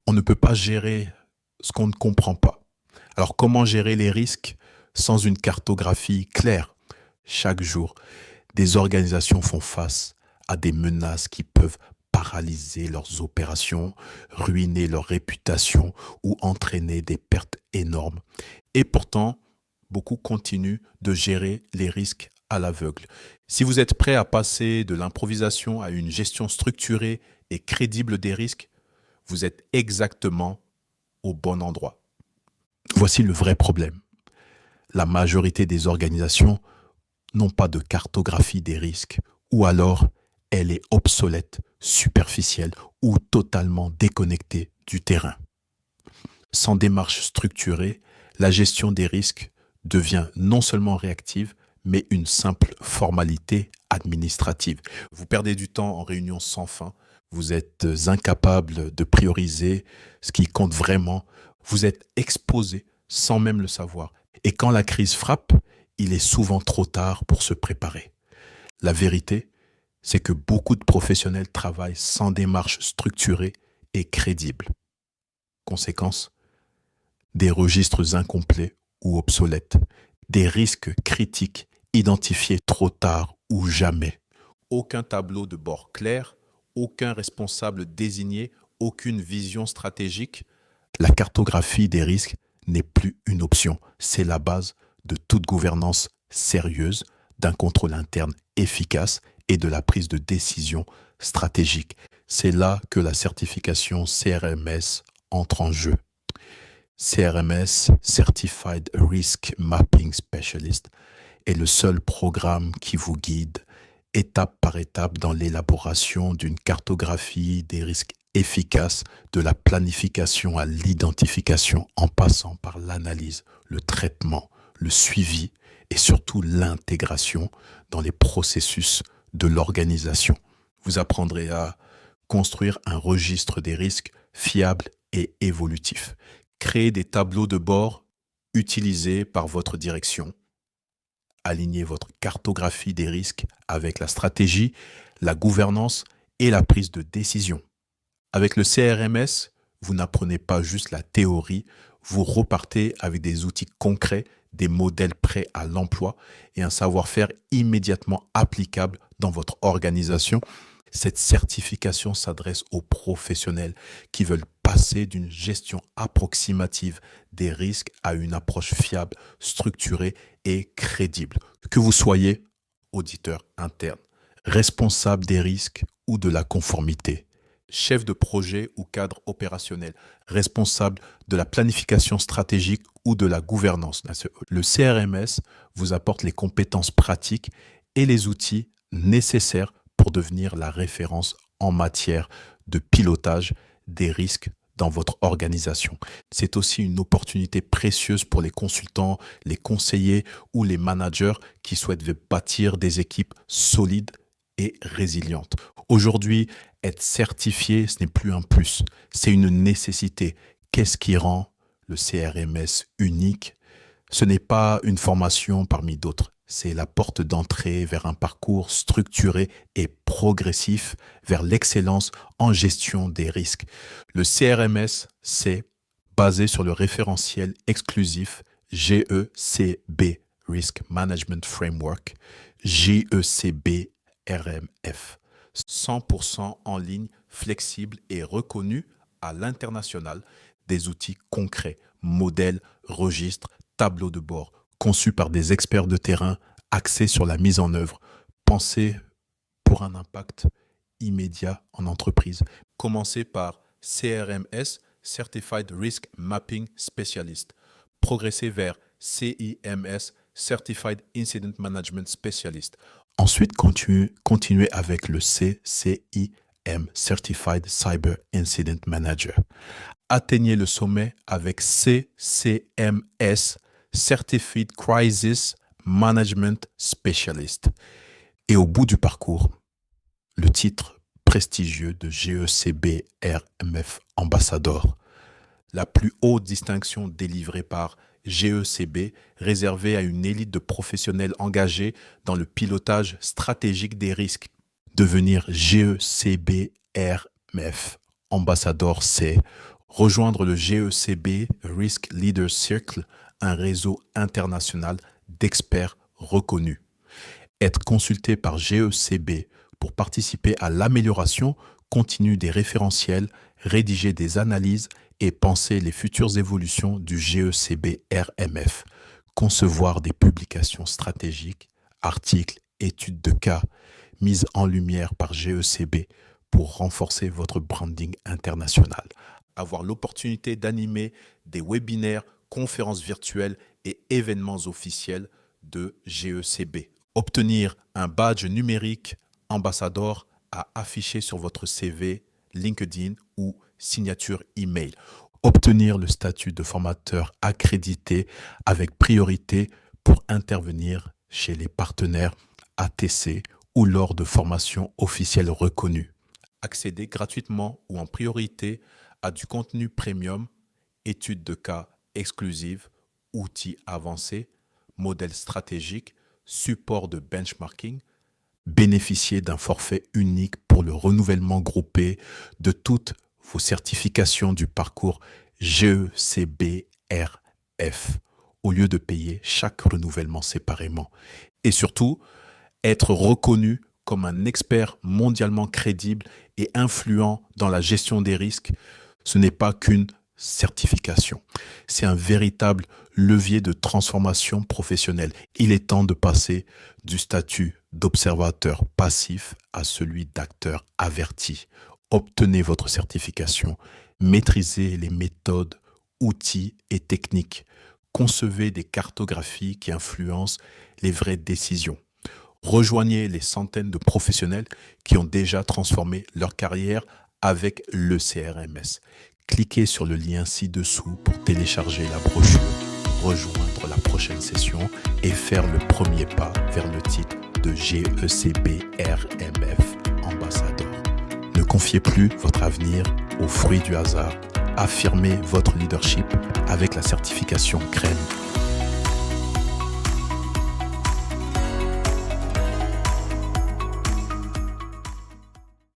On ne peut pas gérer ce qu'on ne comprend pas. Alors comment gérer les risques sans une cartographie claire? Chaque jour, des organisations font face à des menaces qui peuvent paralyser leurs opérations, ruiner leur réputation ou entraîner des pertes énormes. Et pourtant, beaucoup continuent de gérer les risques à l'aveugle. Si vous êtes prêt à passer de l'improvisation à une gestion structurée et crédible des risques, vous êtes exactement au bon endroit. Voici le vrai problème. La majorité des organisations n'ont pas de cartographie des risques, ou alors elle est obsolète, superficielle ou totalement déconnectée du terrain. Sans démarche structurée, la gestion des risques devient non seulement réactive, mais une simple formalité administrative. Vous perdez du temps en réunions sans fin, vous êtes incapable de prioriser ce qui compte vraiment, vous êtes exposé sans même le savoir. Et quand la crise frappe, il est souvent trop tard pour se préparer. La vérité, c'est que beaucoup de professionnels travaillent sans démarche structurée et crédible. Conséquence, des registres incomplets ou obsolètes, des risques critiques identifiés trop tard ou jamais, aucun tableau de bord clair, aucun responsable désigné, aucune vision stratégique. La cartographie des risques n'est plus une option, c'est la base de toute gouvernance sérieuse, d'un contrôle interne efficace et de la prise de décision stratégique. C'est là que la certification CRMS entre en jeu. CRMS, Certified Risk Mapping Specialist, est le seul programme qui vous guide étape par étape dans l'élaboration d'une cartographie des risques efficace, de la planification à l'identification en passant par l'analyse, le traitement, le suivi et surtout l'intégration dans les processus de l'organisation. Vous apprendrez à construire un registre des risques fiable et évolutif, créer des tableaux de bord utilisés par votre direction, aligner votre cartographie des risques avec la stratégie, la gouvernance et la prise de décision. Avec le CRMS, vous n'apprenez pas juste la théorie, vous repartez avec des outils concrets, des modèles prêts à l'emploi et un savoir-faire immédiatement applicable dans votre organisation. Cette certification s'adresse aux professionnels qui veulent passer d'une gestion approximative des risques à une approche fiable, structurée et crédible. Que vous soyez auditeur interne, responsable des risques ou de la conformité, chef de projet ou cadre opérationnel, responsable de la planification stratégique ou de la gouvernance. Le CRMS vous apporte les compétences pratiques et les outils nécessaires pour devenir la référence en matière de pilotage des risques dans votre organisation. C'est aussi une opportunité précieuse pour les consultants, les conseillers ou les managers qui souhaitent bâtir des équipes solides et résilientes. Aujourd'hui, être certifié, ce n'est plus un plus, c'est une nécessité. Qu'est-ce qui rend le CRMS unique? Ce n'est pas une formation parmi d'autres, c'est la porte d'entrée vers un parcours structuré et progressif vers l'excellence en gestion des risques. Le CRMS, c'est basé sur le référentiel exclusif GECB, Risk Management Framework, GECB RMF. 100% en ligne, flexible et reconnu à l'international, des outils concrets, modèles, registres, tableaux de bord, conçus par des experts de terrain, axés sur la mise en œuvre, pensés pour un impact immédiat en entreprise. Commencez par CRMS, Certified Risk Mapping Specialist. Progressez vers CIMS, Certified Incident Management Specialist. Ensuite, continuez avec le CCIM, Certified Cyber Incident Manager. Atteignez le sommet avec CCMS, Certified Crisis Management Specialist. Et au bout du parcours, le titre prestigieux de GECB RMF Ambassador, la plus haute distinction délivrée par GECB, réservé à une élite de professionnels engagés dans le pilotage stratégique des risques. Devenir GECB RMF ambassadeur, c'est rejoindre le GECB Risk Leaders Circle, un réseau international d'experts reconnus. Être consulté par GECB pour participer à l'amélioration continue des référentiels, rédiger des analyses et penser les futures évolutions du GECB RMF, concevoir des publications stratégiques, articles, études de cas mises en lumière par GECB pour renforcer votre branding international, avoir l'opportunité d'animer des webinaires, conférences virtuelles et événements officiels de GECB. Obtenir un badge numérique ambassadeur à afficher sur votre CV, LinkedIn ou signature email. Obtenir le statut de formateur accrédité avec priorité pour intervenir chez les partenaires ATC ou lors de formations officielles reconnues. Accéder gratuitement ou en priorité à du contenu premium, études de cas exclusives, outils avancés, modèles stratégiques, support de benchmarking, bénéficier d'un forfait unique pour le renouvellement groupé de toutes vos certifications du parcours GECB RF au lieu de payer chaque renouvellement séparément. Et surtout, être reconnu comme un expert mondialement crédible et influent dans la gestion des risques, ce n'est pas qu'une certification. C'est un véritable levier de transformation professionnelle. Il est temps de passer du statut d'observateur passif à celui d'acteur averti. Obtenez votre certification, maîtrisez les méthodes, outils et techniques. Concevez des cartographies qui influencent les vraies décisions. Rejoignez les centaines de professionnels qui ont déjà transformé leur carrière avec le CRMS. Cliquez sur le lien ci-dessous pour télécharger la brochure, rejoindre la prochaine session et faire le premier pas vers le titre de GECB RMF ambassadeur. Ne confiez plus votre avenir aux fruits du hasard. Affirmez votre leadership avec la certification CREM